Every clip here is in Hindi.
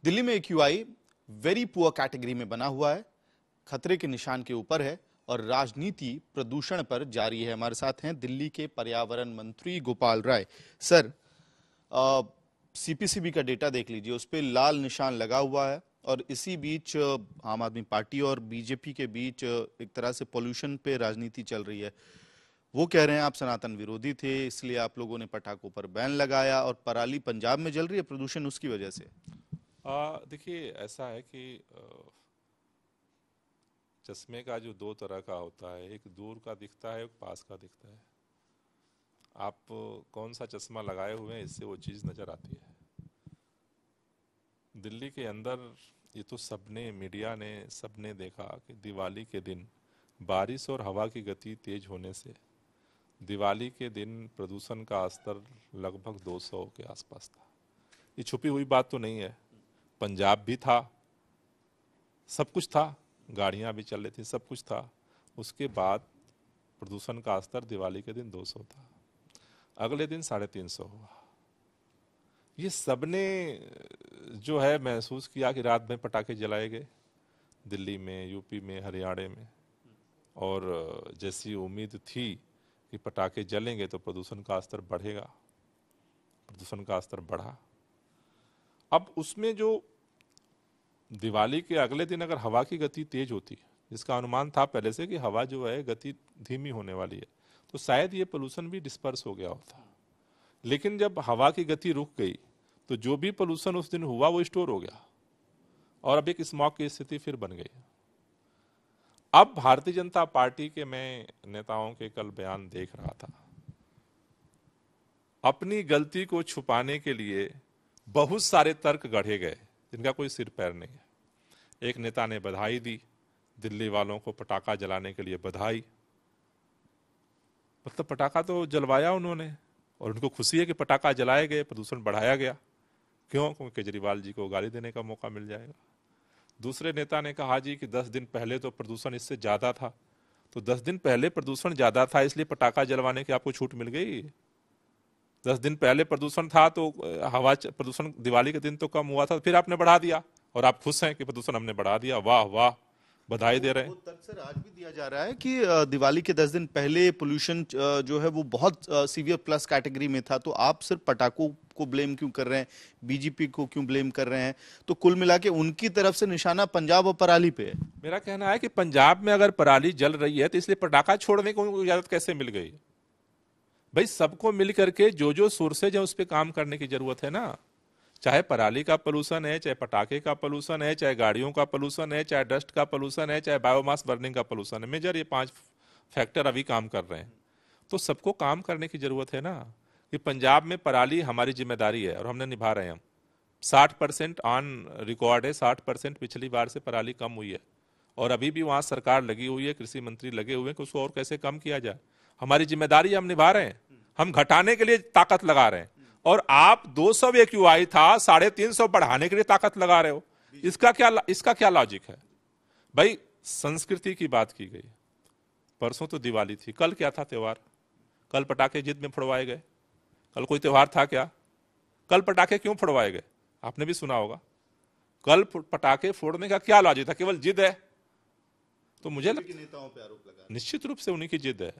दिल्ली में एक्यूआई वेरी पुअर कैटेगरी में बना हुआ है, खतरे के निशान के ऊपर है और राजनीति प्रदूषण पर जारी है। हमारे साथ हैं दिल्ली के पर्यावरण मंत्री गोपाल राय। सर, सीपीसीबी का डेटा देख लीजिए, उस पर लाल निशान लगा हुआ है और इसी बीच आम आदमी पार्टी और बीजेपी के बीच एक तरह से पॉल्यूशन पे राजनीति चल रही है। वो कह रहे हैं आप सनातन विरोधी थे, इसलिए आप लोगों ने पटाखों पर बैन लगाया और पराली पंजाब में जल रही है प्रदूषण उसकी वजह से। देखिए, ऐसा है कि चश्मे का जो दो तरह का होता है, एक दूर का दिखता है, एक पास का दिखता है। आप कौन सा चश्मा लगाए हुए हैं, इससे वो चीज़ नज़र आती है। दिल्ली के अंदर ये तो सबने, मीडिया ने, सबने देखा कि दिवाली के दिन बारिश और हवा की गति तेज होने से दिवाली के दिन प्रदूषण का स्तर लगभग 200 के आसपास था। ये छुपी हुई बात तो नहीं है। पंजाब भी था, सब कुछ था, गाड़ियां भी चल रही थी, सब कुछ था। उसके बाद प्रदूषण का स्तर दिवाली के दिन 200 था, अगले दिन 350 हुआ। ये सबने जो है महसूस किया कि रात में पटाखे जलाए गए दिल्ली में, यूपी में, हरियाणा में, और जैसी उम्मीद थी कि पटाखे जलेंगे तो प्रदूषण का स्तर बढ़ेगा, प्रदूषण का स्तर बढ़ा। अब उसमें जो दिवाली के अगले दिन अगर हवा की गति तेज होती, जिसका अनुमान था पहले से कि हवा जो है गति धीमी होने वाली है, तो शायद ये पोल्यूशन भी डिस्पर्स हो गया होता। लेकिन जब हवा की गति रुक गई तो जो भी पोल्यूशन उस दिन हुआ वो स्टोर हो गया और अब एक स्मॉग की स्थिति फिर बन गई। अब भारतीय जनता पार्टी के मैं नेताओं के कल बयान देख रहा था, अपनी गलती को छुपाने के लिए बहुत सारे तर्क गढ़े गए जिनका कोई सिर पैर नहीं है। एक नेता ने बधाई दी, दिल्ली वालों को पटाखा जलाने के लिए बधाई। मतलब पटाखा तो जलवाया उन्होंने और उनको खुशी है कि पटाखा जलाए गए, प्रदूषण बढ़ाया गया। क्यों? क्योंकि केजरीवाल जी को गाली देने का मौका मिल जाएगा। दूसरे नेता ने कहा जी कि 10 दिन पहले तो प्रदूषण इससे ज्यादा था, तो 10 दिन पहले प्रदूषण ज्यादा था इसलिए पटाखा जलवाने की आपको छूट मिल गई। 10 दिन पहले प्रदूषण था तो हवा प्रदूषण दिवाली के दिन तो कम हुआ था, फिर आपने बढ़ा दिया और आप खुश हैं कि प्रदूषण हमने बढ़ा दिया। वाह वाह, बधाई दे रहे हैं। तर्क सर आज भी दिया जा रहा है कि दिवाली के 10 दिन पहले पोल्यूशन जो है वो बहुत सीवियर प्लस कैटेगरी में था, तो आप सिर्फ पटाखों को ब्लेम क्यों कर रहे हैं, बीजेपी को क्यों ब्लेम कर रहे हैं? तो कुल मिला के उनकी तरफ से निशाना पंजाब और पराली पे है। मेरा कहना है कि पंजाब में अगर पराली जल रही है तो इसलिए पटाखा छोड़ने को इजाजत कैसे मिल गई? भाई सबको मिल करके जो जो सोर्सेज है उस पर काम करने की जरूरत है ना। चाहे पराली का पोल्यूशन है, चाहे पटाखे का पोल्यूशन है, चाहे गाड़ियों का पोल्यूशन है, चाहे डस्ट का पोल्यूशन है, चाहे बायोमास बर्निंग का पोल्यूशन है, मेजर ये 5 फैक्टर अभी काम कर रहे हैं। तो सबको काम करने की जरूरत है ना। कि पंजाब में पराली हमारी जिम्मेदारी है और हमने निभा रहे हैं। हम 60% ऑन रिकॉर्ड है, 60% पिछली बार से पराली कम हुई है और अभी भी वहां सरकार लगी हुई है, कृषि मंत्री लगे हुए हैं कि उसको और कैसे कम किया जाए। हमारी जिम्मेदारी हम निभा रहे हैं, हम घटाने के लिए ताकत लगा रहे हैं। और आप 200 एक्यूआई था 350 बढ़ाने के लिए ताकत लगा रहे हो। इसका क्या लॉजिक है भाई? संस्कृति की बात की गई, परसों तो दिवाली थी, कल क्या था त्योहार? कल पटाखे जिद में फोड़वाए गए। कल कोई त्योहार था क्या? कल पटाखे क्यों फोड़वाए गए? आपने भी सुना होगा। कल पटाखे फोड़ने का क्या लॉजिक था? केवल जिद है? तो मुझे नेताओं पे आरोप लगा, निश्चित रूप से उन्हीं की जिद है।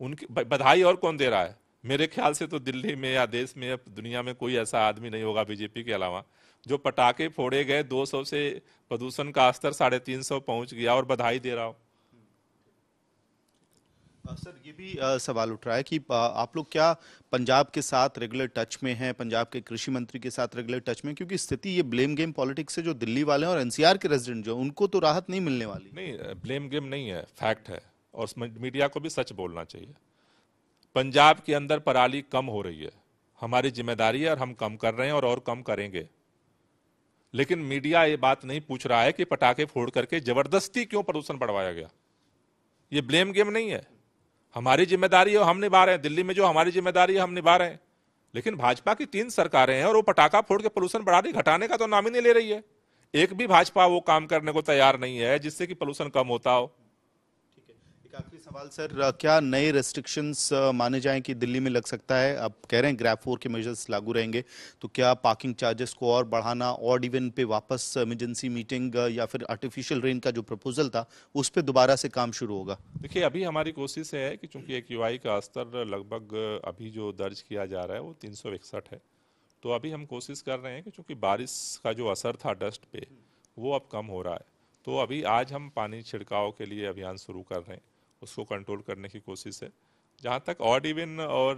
उनकी बधाई और कौन दे रहा है? मेरे ख्याल से तो दिल्ली में या देश में या दुनिया में कोई ऐसा आदमी नहीं होगा बीजेपी के अलावा जो पटाखे फोड़े गए 200 से प्रदूषण का स्तर 350 पहुंच गया और बधाई दे रहा हो। सर ये भी सवाल उठ रहा है कि आप लोग क्या पंजाब के साथ रेगुलर टच में हैं, पंजाब के कृषि मंत्री के साथ रेगुलर टच में? क्योंकि स्थिति ये ब्लेम गेम पॉलिटिक्स से जो दिल्ली वाले हैं और एनसीआर के रेजिडेंट जो उनको तो राहत नहीं मिलने वाली। नहीं, ब्लेम गेम नहीं है, फैक्ट है और मीडिया को भी सच बोलना चाहिए। पंजाब के अंदर पराली कम हो रही है, हमारी जिम्मेदारी है और हम कम कर रहे हैं और कम करेंगे। लेकिन मीडिया ये बात नहीं पूछ रहा है कि पटाखे फोड़ करके जबरदस्ती क्यों प्रदूषण बढ़वाया गया। ये ब्लेम गेम नहीं है, हमारी जिम्मेदारी है, हम निभा रहे हैं। दिल्ली में जो हमारी जिम्मेदारी है हम निभा रहे हैं। लेकिन भाजपा की 3 सरकारें हैं और वो पटाखा फोड़ के पोल्यूशन बढ़ा रही, घटाने का तो नाम ही नहीं ले रही है। एक भी भाजपा वो काम करने को तैयार नहीं है जिससे कि पोल्यूशन कम होता हो। ठीक है, एक आखिरी सवाल सर, क्या नए रेस्ट्रिक्शंस माने जाएं कि दिल्ली में लग सकता है? अब कह रहे हैं ग्रैब 4 के मेजर्स लागू रहेंगे, तो क्या पार्किंग चार्जेस को और बढ़ाना, ऑड इवन पे वापस इमरजेंसी मीटिंग या फिर आर्टिफिशियल रेन का जो प्रपोजल था उस पे दोबारा से काम शुरू होगा? देखिए, अभी हमारी कोशिश है कि चूंकि एक्यूआई का स्तर लगभग अभी जो दर्ज किया जा रहा है वो 361 है, तो अभी हम कोशिश कर रहे हैं कि चूंकि बारिश का जो असर था डस्ट पे वो अब कम हो रहा है, तो अभी आज हम पानी छिड़काव के लिए अभियान शुरू कर रहे हैं, उसको कंट्रोल करने की कोशिश है। जहाँ तक ऑड इवन और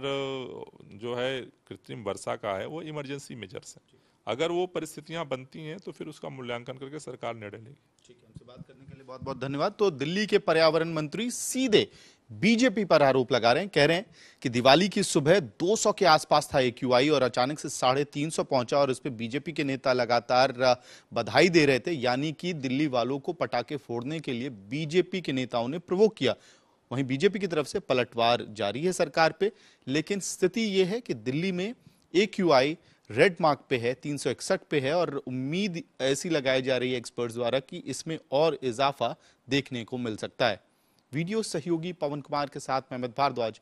जो है कृत्रिम वर्षा का है वो इमरजेंसी मेजर्स हैं, अगर वो परिस्थितियां बनती हैं तो फिर उसका मूल्यांकन करके सरकार निर्णय लेगी। ठीक है, हमसे बात करने के लिए बहुत बहुत धन्यवाद। तो दिल्ली के पर्यावरण मंत्री सीधे बीजेपी पर आरोप लगा रहे हैं, कह रहे हैं कि दिवाली की सुबह 200 के आसपास था एक्यूआई और अचानक से 350 पहुंचा और इस पे बीजेपी के नेता लगातार बधाई दे रहे थे, यानी कि दिल्ली वालों को पटाखे फोड़ने के लिए बीजेपी के नेताओं ने प्रोवोक किया। वहीं बीजेपी की तरफ से पलटवार जारी है सरकार पे, लेकिन स्थिति यह है कि दिल्ली में एक्यूआई रेड मार्क पे है, 361 पे है और उम्मीद ऐसी लगाई जा रही है एक्सपर्ट्स द्वारा कि इसमें और इजाफा देखने को मिल सकता है। वीडियो सहयोगी पवन कुमार के साथ मैं अमित भारद्वाज।